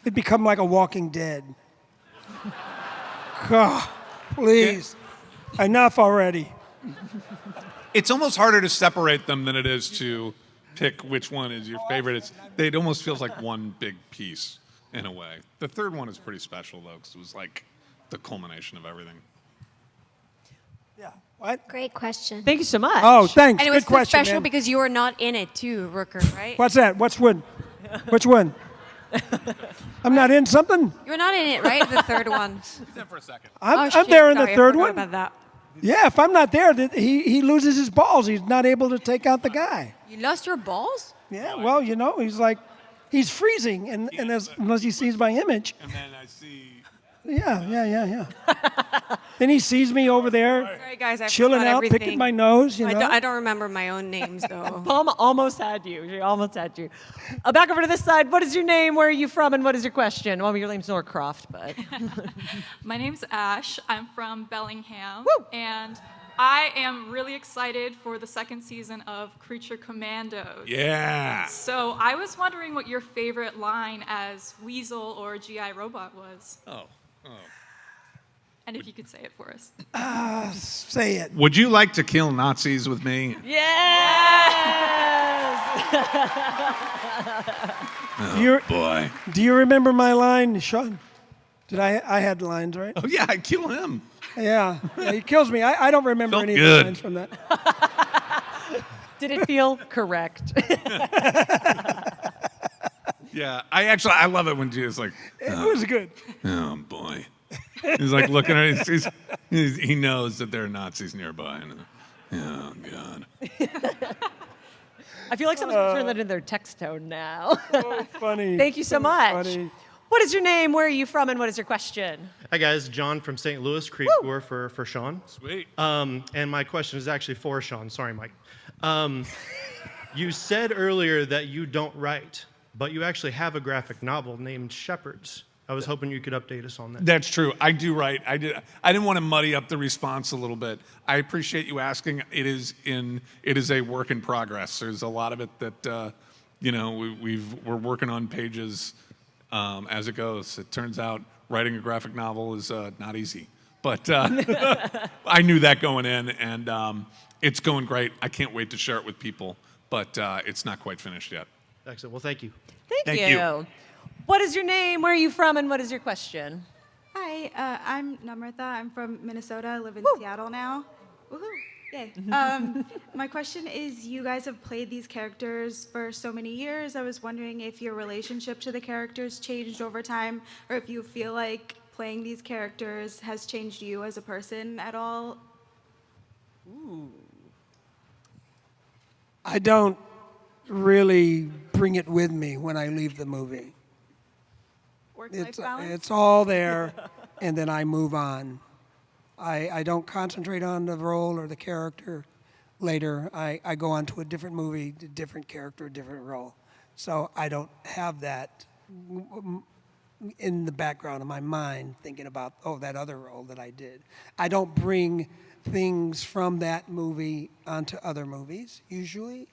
It'd become like a Walking Dead. God, please. Enough already. It's almost harder to separate them than it is to pick which one is your favorite. It almost feels like one big piece in a way. The third one is pretty special though, because it was like the culmination of everything. What? Great question. Thank you so much. Oh, thanks. And it Good was so question, special man. because you were not in it too, Rooker, right? What's that? Which one? Which one? I'm not in something? You're not in it, right? The third one. He's in for a second. I'm shit, there in the sorry, I third forgot one. about that. Yeah, if I'm not there, he loses his balls. He's not able to take out the guy. You lost your balls? Yeah, well, he's freezing, and unless he sees my image. And then I see. Yeah. Then he sees me over there, Sorry, guys, I chilling forgot out, everything. picking my nose. I don't remember my own names though. Pom almost had you. She almost had you. Back over to this side. What is your name? Where are you from? And what is your question? Well, your name's Norcroft, but. My name's Ash. I'm from Bellingham. And I am really excited for the second season of Creature Commandos. Yeah. So I was wondering what your favorite line as Weasel or GI Robot was. Oh. And if you could say it for us. Say it. Would you like to kill Nazis with me? Yes! Boy. Do you remember my line, Sean? I had lines, right? Oh, yeah, I kill him. Yeah, he kills me. I don't remember Felt any good. lines from that. Did it feel correct? Yeah, I love it when Gio's like, It was good. oh boy. He's like looking at it. He knows that there are Nazis nearby. And, oh, God. I feel like someone's going to turn that into their text tone now. Oh, funny. Thank you so much. Funny. What is your name? Where are you from? And what is your question? Hi guys, John from St. Louis, Creek Tour for Sean. Sweet. And my question is actually for Sean. Sorry, Mike. You said earlier that you don't write, but you actually have a graphic novel named Shepherds. I was hoping you could update us on that. That's true. I do write. I didn't want to muddy up the response a little bit. I appreciate you asking. It is a work in progress. There's a lot of it that we're working on pages as it goes. It turns out writing a graphic novel is not easy, but I knew that going in, and it's going great. I can't wait to share it with people, but it's not quite finished yet. Excellent. Well, thank you. Thank you. What is your name? Where are you from? And what is your question? Hi, I'm Namrata. I'm from Minnesota. I live in Seattle now. Woohoo! Yay. My question is, you guys have played these characters for so many years. I was wondering if your relationship to the characters changed over time, or if you feel like playing these characters has changed you as a person at all. Ooh. I don't really bring it with me when I leave the movie. Work-life balance? It's all there, and then I move on. I don't concentrate on the role or the character later. I go on to a different movie, a different character, a different role. So I don't have that in the background of my mind thinking about, that other role that I did. I don't bring things from that movie onto other movies, usually.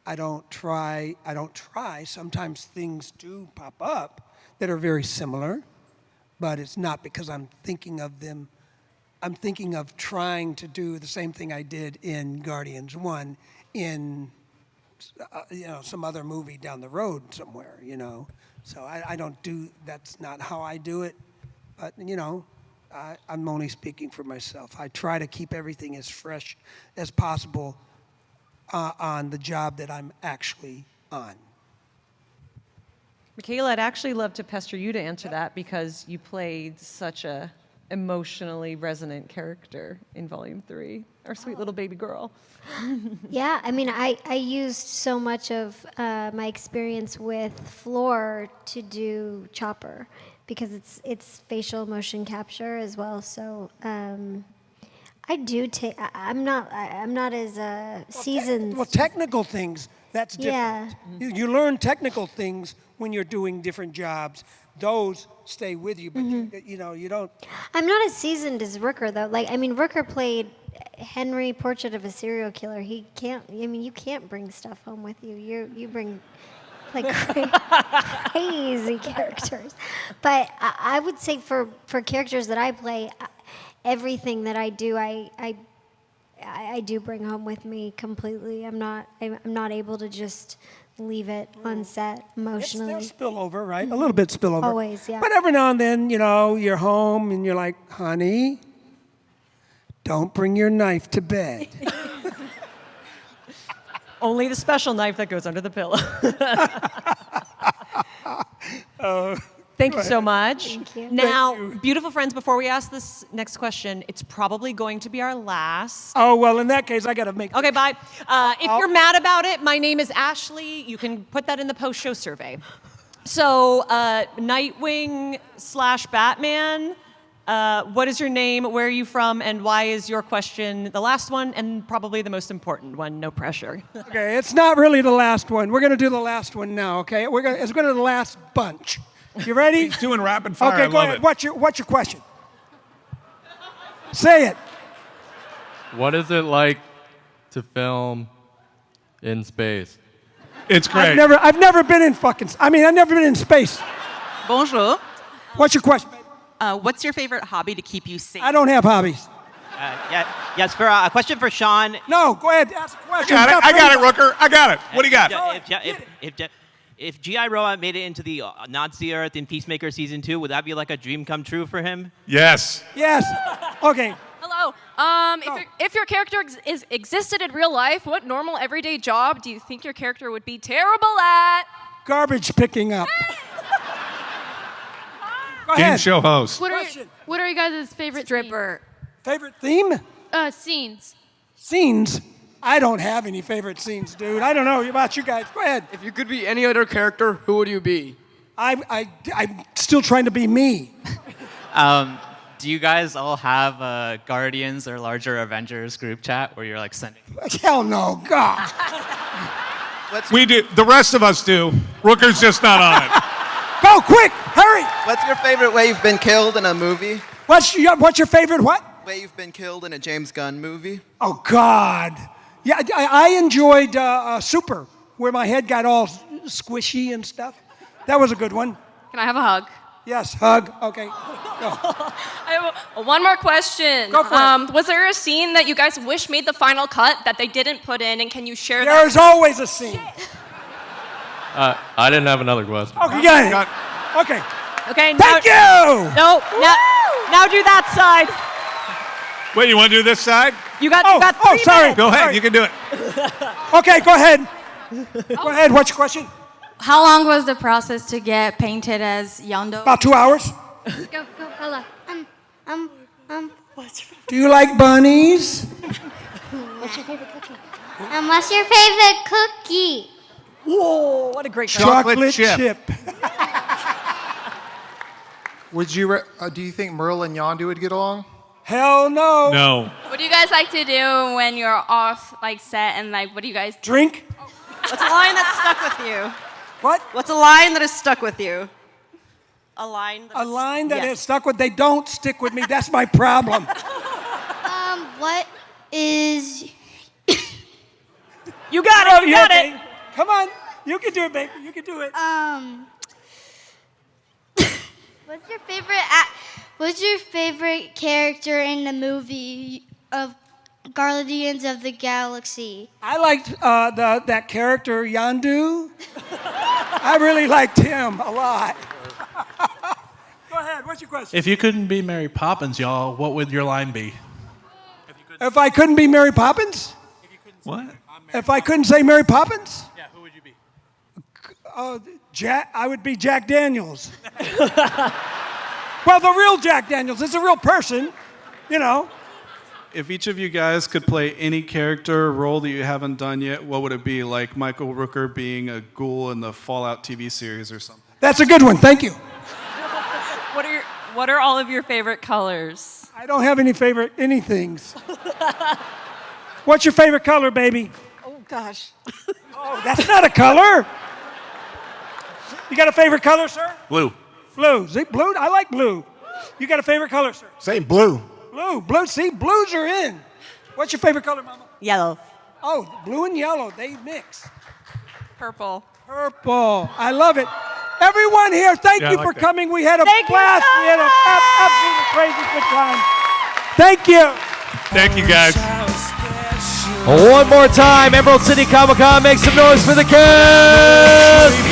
I don't try. Sometimes things do pop up that are very similar, but it's not because I'm thinking of them. I'm thinking of trying to do the same thing I did in Guardians 1 in some other movie down the road somewhere, So I don't do, that's not how I do it, but I'm only speaking for myself. I try to keep everything as fresh as possible on the job that I'm actually on. Mikaela, I'd actually love to pester you to answer that because you played such a emotionally resonant character in Volume 3, our sweet little baby girl. Yeah, I mean, I used so much of my experience with Floor to do Chopper because it's facial motion capture as well. So I do take. I'm not as seasoned. Well, technical things That's different. Yeah. You learn technical things when you're doing different jobs. Those stay with you, but you don't. I'm not as seasoned as Rooker though. Like, I mean, Rooker played Henry, Portrait of a Serial Killer. He can't. I mean, you can't bring stuff home with you. You bring like crazy characters. But I would say for characters that I play, everything that I do, I do bring home with me completely. I'm not able to just leave it on set emotionally. There's spillover, right? A little bit spillover. Always, yeah. But every now and then, you're home and you're like, honey, don't bring your knife to bed. Only the special knife that goes under the pillow. Thank you so much. Thank you. Now, beautiful friends, before we ask this next question, it's probably going to be our last. Oh, well, in that case, I got to make... Okay, bye. If you're mad about it, my name is Ashley. You can put that in the post-show survey. So, Nightwing/Batman, what is your name, where are you from, and why is your question the last one and probably the most important one? No pressure. Okay, it's not really the last one. We're going to do the last one now, okay? It's going to be the last bunch. You ready? He's doing rapid fire. Okay, I go love ahead. it. What's your question? Say it. What is it like to film in space? It's great. I've never been in I've never been in space. Bonjour. What's your question? What's your favorite hobby to keep you safe? I don't have hobbies. Yes, for a question for Sean. No, go ahead. Ask a question. I got it, Rooker. I got it. What do you got? If G.I. Robot made it into the Nazi Earth in Peacemaker Season 2, would that be like a dream come true for him? Yes. Yes. Okay. Hello. If your character existed in real life, what normal everyday job do you think your character would be terrible at? Garbage picking up. Go Game ahead. show host. What are you guys' favorite stripper? Favorite theme? Scenes. Scenes? I don't have any favorite scenes, dude. I don't know about you guys. Go ahead. If you could be any other character, who would you be? I'm still trying to be me. Do you guys all have a Guardians or larger Avengers group chat where you're like sending? Hell no, God. We do. The rest of us do. Rooker's just not on it. Go quick, hurry. What's your favorite way you've been killed in a movie? What's your favorite what? Way you've been killed in a James Gunn movie? Oh God. Yeah, I enjoyed Super, where my head got all squishy and stuff. That was a good one. Can I have a hug? Yes, hug. Okay. Go. I have one more question. Go for it. Was there a scene that you guys wish made the final cut that they didn't put in, and can you share that? There's always a scene. I didn't have another question. Okay, got it. Okay. Okay. Thank you. No. Now do that side. Wait, you want to do this side? You got 3 sorry. minutes. Go ahead. Sorry. You can do it. Okay, go ahead. Go ahead. What's your question? How long was the process to get painted as Yondu? About 2 hours. Go, Ella. Do you like bunnies? What's your favorite cookie? What's your favorite cookie? Whoa, what a great Chocolate chip. Would you? Do you think Merle and Yondu would get along? Hell no. No. What do you guys like to do when you're off set and what do you guys do? Drink. What's a line that's stuck with you? What? What's a line that has stuck with you? A line that has stuck with. They don't stick with me. That's my problem. What is... You got it. You got it. Come on. You can do it, baby. You can do it. What's your favorite character in the movie of Guardians of the Galaxy? I liked that character Yondu. I really liked him a lot. Go ahead. What's your question? If you couldn't be Mary Poppins, y'all, what would your line be? If I couldn't be Mary Poppins? What? If I couldn't say Mary Poppins? Yeah, who would you be? I would be Jack Daniels. Well, the real Jack Daniels is a real person, you know. If each of you guys could play any character role that you haven't done yet, what would it be? Like Michael Rooker being a ghoul in the Fallout TV series or something? That's a good one. Thank you. What are all of your favorite colors? I don't have any favorite anythings. What's your favorite color, baby? Oh gosh. Oh, that's not a color. You got a favorite color, sir? Blue. Blue. See, blue. I like blue. You got a favorite color, sir? Same blue. Blue. Blue. See, blues are in. What's your favorite color, Mama? Yellow. Oh, blue and yellow, they mix. Purple. Purple. I love it. Everyone here, thank Yeah, you I for like that. coming. We had a Thank you, blast. We had an absolutely crazy good time. Thank you. Thank you, guys. One more time, Emerald City Comic Con, make some noise for the kids!